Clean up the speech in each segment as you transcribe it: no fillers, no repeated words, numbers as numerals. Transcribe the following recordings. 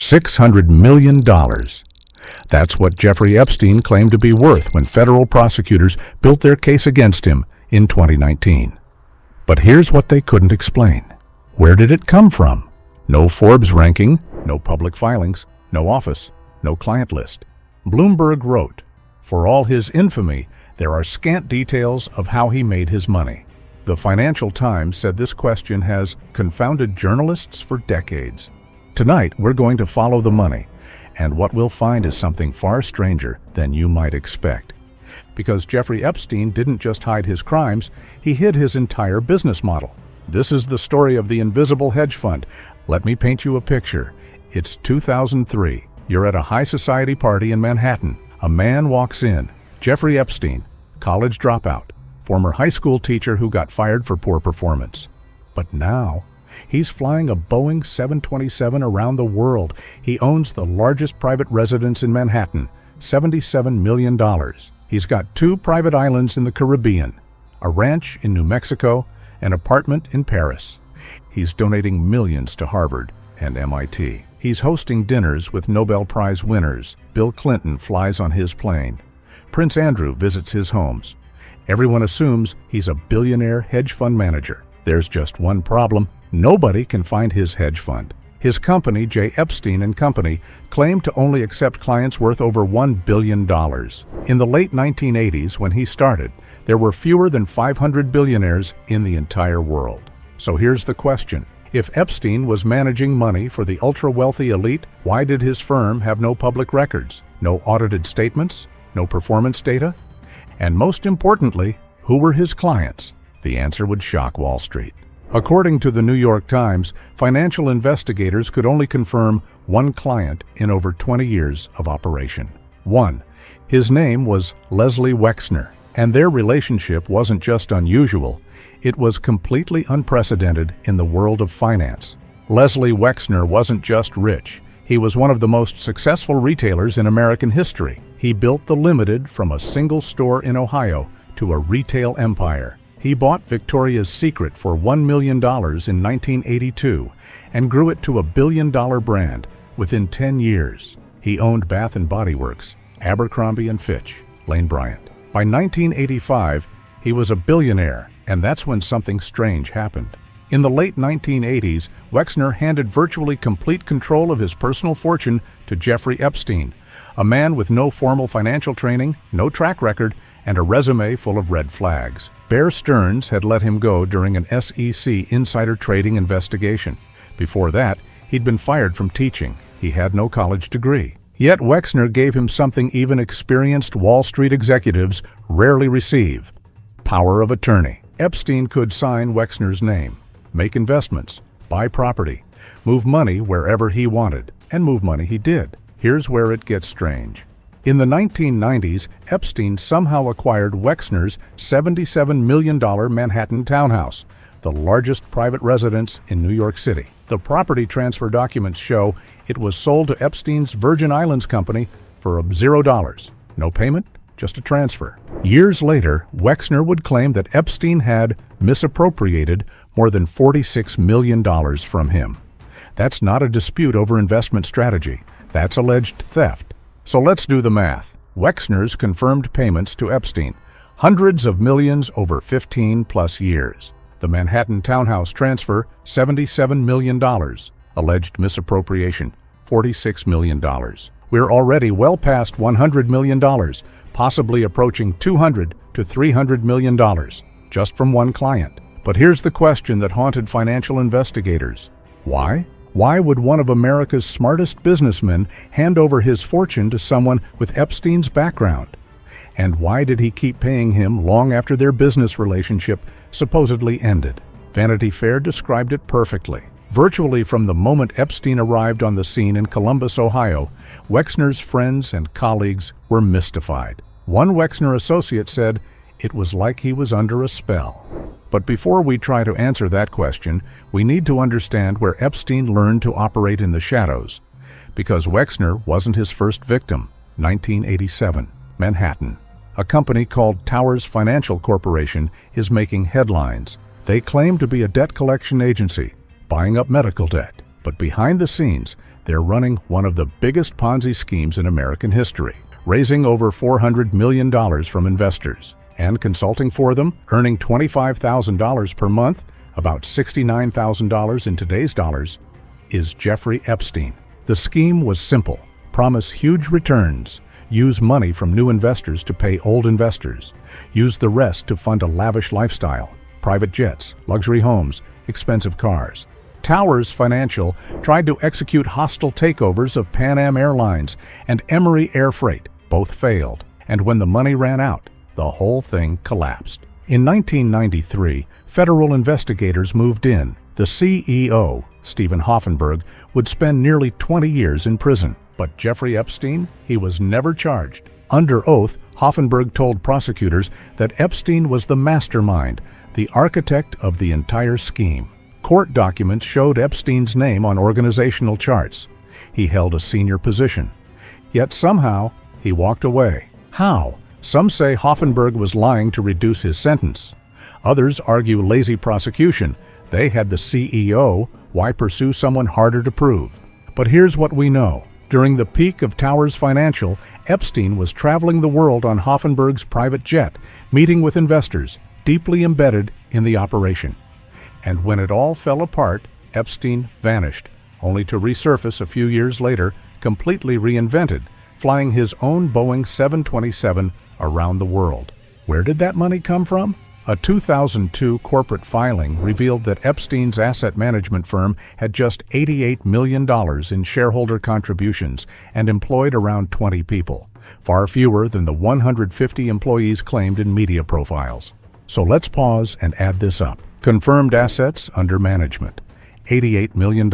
$600 million. That's what Jeffrey Epstein claimed to be worth when federal prosecutors built their case against him in 2019. But here's what they couldn't explain. Where did it come from? No Forbes ranking, no public filings, no office, no client list. Bloomberg wrote, "For all his infamy, there are scant details of how he made his money." The Financial Times said this question has confounded journalists for decades. Tonight, we're going to follow the money, and what we'll find is something far stranger than you might expect. Because Jeffrey Epstein didn't just hide his crimes, he hid his entire business model. This is the story of the invisible hedge fund. Let me paint you a picture. It's 2003. You're at a high society party in Manhattan. A man walks in. Jeffrey Epstein, college dropout, former high school teacher who got fired for poor performance. But now, he's flying a Boeing 727 around the world. He owns the largest private residence in Manhattan, $77 million. He's got 2 private islands in the Caribbean, a ranch in New Mexico, an apartment in Paris. He's donating millions to Harvard and MIT. He's hosting dinners with Nobel Prize winners. Bill Clinton flies on his plane. Prince Andrew visits his homes. Everyone assumes he's a billionaire hedge fund manager. There's just one problem. Nobody can find his hedge fund. His company, J. Epstein & Company, claimed to only accept clients worth over $1 billion. In the late 1980s, when he started, there were fewer than 500 billionaires in the entire world. So here's the question. If Epstein was managing money for the ultra-wealthy elite, why did his firm have no public records, no audited statements, no performance data? And most importantly, who were his clients? The answer would shock Wall Street. According to the New York Times, financial investigators could only confirm one client in over 20 years of operation. One. His name was Leslie Wexner, and their relationship wasn't just unusual, it was completely unprecedented in the world of finance. Leslie Wexner wasn't just rich. He was one of the most successful retailers in American history. He built the Limited from a single store in Ohio to a retail empire. He bought Victoria's Secret for $1 million in 1982 and grew it to a billion-dollar brand within 10 years. He owned Bath & Body Works, Abercrombie & Fitch, Lane Bryant. By 1985, he was a billionaire, and that's when something strange happened. In the late 1980s, Wexner handed virtually complete control of his personal fortune to Jeffrey Epstein, a man with no formal financial training, no track record, and a resume full of red flags. Bear Stearns had let him go during an SEC insider trading investigation. Before that, he'd been fired from teaching. He had no college degree. Yet Wexner gave him something even experienced Wall Street executives rarely receive: power of attorney. Epstein could sign Wexner's name, make investments, buy property, move money wherever he wanted, and move money he did. Here's where it gets strange. In the 1990s, Epstein somehow acquired Wexner's $77 million Manhattan townhouse, the largest private residence in New York City. The property transfer documents show it was sold to Epstein's Virgin Islands company for $0. No payment, just a transfer. Years later, Wexner would claim that Epstein had misappropriated more than $46 million from him. That's not a dispute over investment strategy. That's alleged theft. So let's do the math. Wexner's confirmed payments to Epstein, hundreds of millions over 15+ years. The Manhattan townhouse transfer, $77 million. Alleged misappropriation, $46 million. We're already well past $100 million, possibly approaching $200 to $300 million, just from one client. But here's the question that haunted financial investigators. Why? Why would one of America's smartest businessmen hand over his fortune to someone with Epstein's background? And why did he keep paying him long after their business relationship supposedly ended? Vanity Fair described it perfectly. Virtually from the moment Epstein arrived on the scene in Columbus, Ohio, Wexner's friends and colleagues were mystified. One Wexner associate said, "It was like he was under a spell." But before we try to answer that question, we need to understand where Epstein learned to operate in the shadows. Because Wexner wasn't his first victim. 1987, Manhattan. A company called Towers Financial Corporation is making headlines. They claim to be a debt collection agency, buying up medical debt. But behind the scenes, They're running one of the biggest Ponzi schemes in American history, raising over $400 million from investors, and consulting for them, earning $25,000 per month, about $69,000 in today's dollars, is Jeffrey Epstein. The scheme was simple: promise huge returns, use money from new investors to pay old investors, use the rest to fund a lavish lifestyle, private jets, luxury homes, expensive cars. Towers Financial tried to execute hostile takeovers of Pan Am Airlines and Emory Air Freight. Both failed, and when the money ran out, the whole thing collapsed. In 1993, federal investigators moved in. The CEO, Stephen Hoffenberg, would spend nearly 20 years in prison. But Jeffrey Epstein, he was never charged. Under oath, Hoffenberg told prosecutors that Epstein was the mastermind, the architect of the entire scheme. Court documents showed Epstein's name on organizational charts. He held a senior position. Yet somehow, he walked away. How? Some say Hoffenberg was lying to reduce his sentence. Others argue lazy prosecution. They had the CEO. Why pursue someone harder to prove? But here's what we know. During the peak of Towers Financial, Epstein was traveling the world on Hoffenberg's private jet, meeting with investors, deeply embedded in the operation. And when it all fell apart, Epstein vanished, only to resurface a few years later, completely reinvented, flying his own Boeing 727 around the world. Where did that money come from? A 2002 corporate filing revealed that Epstein's asset management firm had just $88 million in shareholder contributions and employed around 20 people, far fewer than the 150 employees claimed in media profiles. So let's pause and add this up. Confirmed assets under management, $88 million.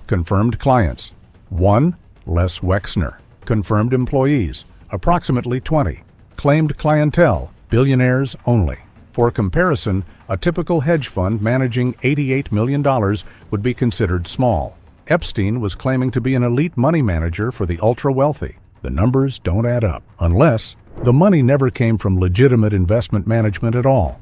Confirmed clients, 1, Les Wexner. Confirmed employees, approximately 20. Claimed clientele, billionaires only. For comparison, a typical hedge fund managing $88 million would be considered small. Epstein was claiming to be an elite money manager for the ultra-wealthy. The numbers don't add up, unless the money never came from legitimate investment management at all.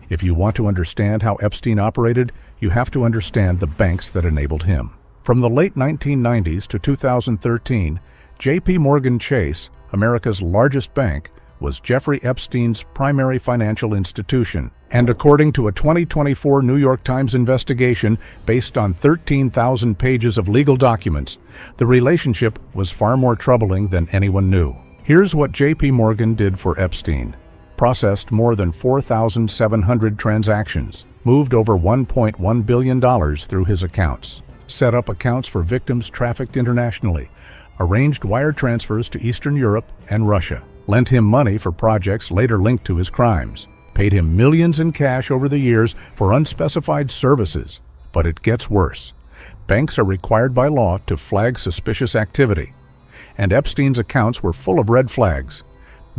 If you want to understand how Epstein operated, you have to understand the banks that enabled him. From the late 1990s to 2013, J.P. Morgan Chase, America's largest bank, was Jeffrey Epstein's primary financial institution. And according to a 2024 New York Times investigation based on 13,000 pages of legal documents, the relationship was far more troubling than anyone knew. Here's what J.P. Morgan did for Epstein. Processed more than 4,700 transactions, moved over $1.1 billion through his accounts, set up accounts for victims trafficked internationally, arranged wire transfers to Eastern Europe and Russia, lent him money for projects later linked to his crimes, paid him millions in cash over the years for unspecified services. But it gets worse. Banks are required by law to flag suspicious activity. And Epstein's accounts were full of red flags.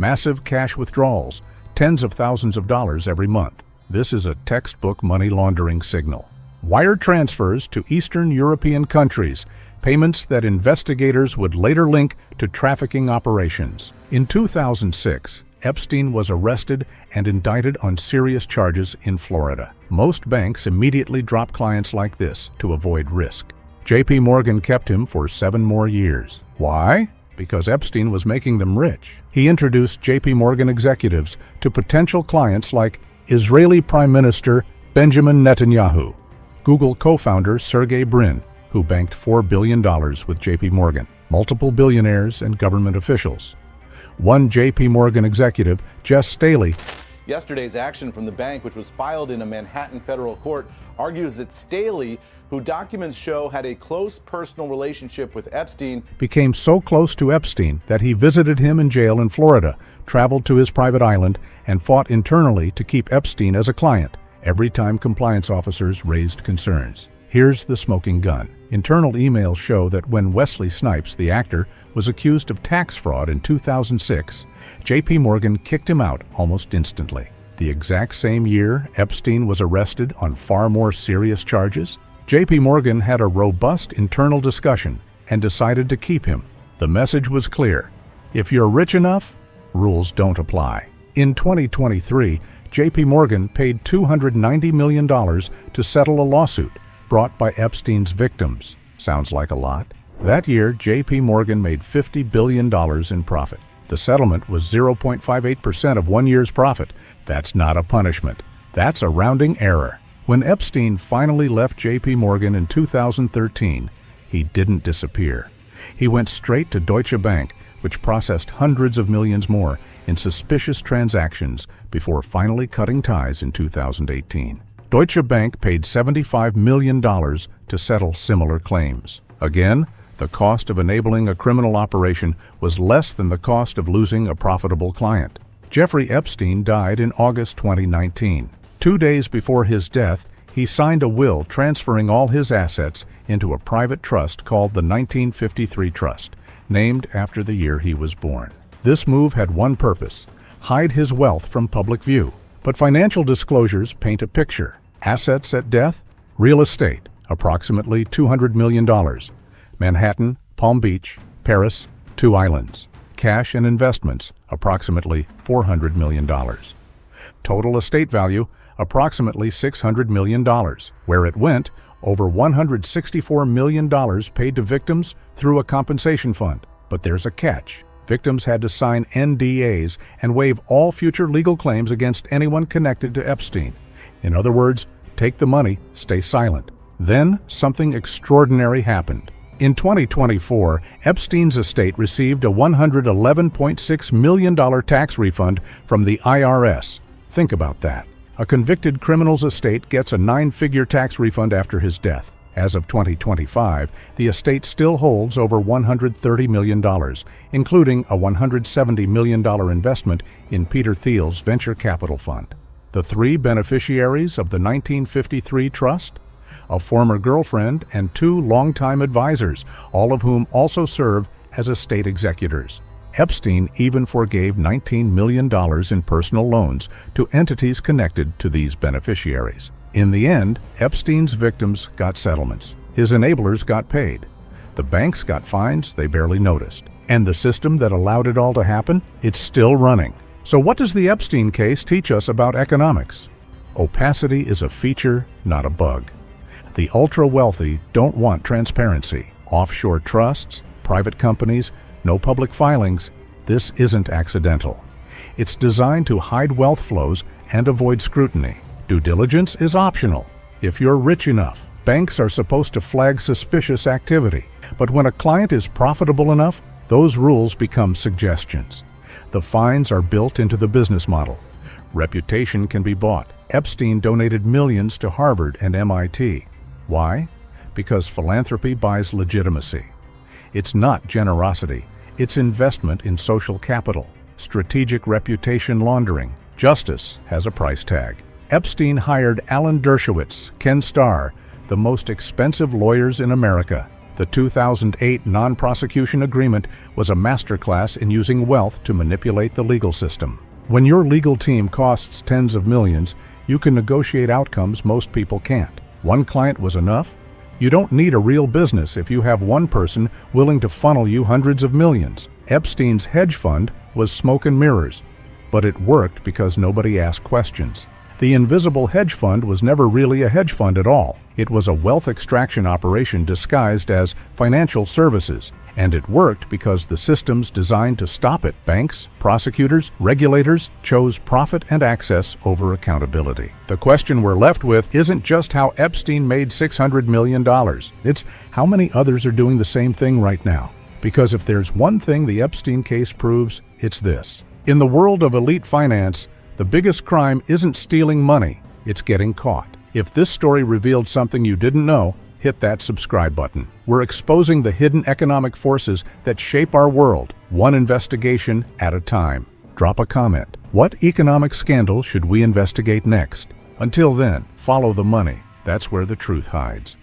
Massive cash withdrawals, tens of thousands of dollars every month. This is a textbook money laundering signal. Wire transfers to Eastern European countries, payments that investigators would later link to trafficking operations. In 2006, Epstein was arrested and indicted on serious charges in Florida. Most banks immediately drop clients like this to avoid risk. J.P. Morgan kept him for 7 more years. Why? Because Epstein was making them rich. He introduced J.P. Morgan executives to potential clients like Israeli Prime Minister Benjamin Netanyahu, Google co-founder Sergey Brin, who banked $4 billion with J.P. Morgan, multiple billionaires and government officials. One J.P. Morgan executive, Jess Staley. Yesterday's action from the bank, which was filed in a Manhattan federal court, argues that Staley, who documents show had a close personal relationship with Epstein, became so close to Epstein that he visited him in jail in Florida, traveled to his private island, and fought internally to keep Epstein as a client every time compliance officers raised concerns. Here's the smoking gun. Internal emails show that when Wesley Snipes, the actor, was accused of tax fraud in 2006, J.P. Morgan kicked him out almost instantly. The exact same year Epstein was arrested on far more serious charges, J.P. Morgan had a robust internal discussion and decided to keep him. The message was clear. If you're rich enough, rules don't apply. In 2023, J.P. Morgan paid $290 million to settle a lawsuit brought by Epstein's victims. Sounds like a lot. That year, J.P. Morgan made $50 billion in profit. The settlement was 0.58% of 1 year's profit. That's not a punishment. That's a rounding error. When Epstein finally left J.P. Morgan in 2013, he didn't disappear. He went straight to Deutsche Bank, which processed hundreds of millions more in suspicious transactions before finally cutting ties in 2018. Deutsche Bank paid $75 million to settle similar claims. Again, the cost of enabling a criminal operation was less than the cost of losing a profitable client. Jeffrey Epstein died in August 2019. 2 days before his death, he signed a will transferring all his assets into a private trust called the 1953 Trust, named after the year he was born. This move had one purpose: hide his wealth from public view. But financial disclosures paint a picture. Assets at death: real estate, approximately $200 million. Manhattan, Palm Beach, Paris, 2 islands. Cash and investments, approximately $400 million. Total estate value, approximately $600 million. Where it went, over $164 million paid to victims through a compensation fund. But there's a catch. Victims had to sign NDAs and waive all future legal claims against anyone connected to Epstein. In other words, take the money, stay silent. Then something extraordinary happened. In 2024, Epstein's estate received a $111.6 million tax refund from the IRS. Think about that. A convicted criminal's estate gets a 9-figure tax refund after his death. As of 2025, the estate still holds over $130 million, including a $170 million investment in Peter Thiel's venture capital fund. The 3 beneficiaries of the 1953 Trust? A former girlfriend and 2 longtime advisors, all of whom also serve as estate executors. Epstein even forgave $19 million in personal loans to entities connected to these beneficiaries. In the end, Epstein's victims got settlements. His enablers got paid. The banks got fines they barely noticed. And the system that allowed it all to happen? It's still running. So what does the Epstein case teach us about economics? Opacity is a feature, not a bug. The ultra-wealthy don't want transparency. Offshore trusts, private companies, no public filings. This isn't accidental. It's designed to hide wealth flows and avoid scrutiny. Due diligence is optional. If you're rich enough, banks are supposed to flag suspicious activity. But when a client is profitable enough, those rules become suggestions. The fines are built into the business model. Reputation can be bought. Epstein donated millions to Harvard and MIT. Why? Because philanthropy buys legitimacy. It's not generosity. It's investment in social capital. Strategic reputation laundering. Justice has a price tag. Epstein hired Alan Dershowitz, Ken Starr, the most expensive lawyers in America. The 2008 non-prosecution agreement was a masterclass in using wealth to manipulate the legal system. When your legal team costs tens of millions, you can negotiate outcomes most people can't. One client was enough? You don't need a real business if you have one person willing to funnel you hundreds of millions. Epstein's hedge fund was smoke and mirrors, but it worked because nobody asked questions. The invisible hedge fund was never really a hedge fund at all. It was a wealth extraction operation disguised as financial services, and it worked because the systems designed to stop it, banks, prosecutors, regulators, chose profit and access over accountability. The question we're left with isn't just how Epstein made $600 million. It's how many others are doing the same thing right now. Because if there's one thing the Epstein case proves, it's this. In the world of elite finance, the biggest crime isn't stealing money, it's getting caught. If this story revealed something you didn't know, hit that subscribe button. We're exposing the hidden economic forces that shape our world, one investigation at a time. Drop a comment. What economic scandal should we investigate next? Until then, follow the money. That's where the truth hides.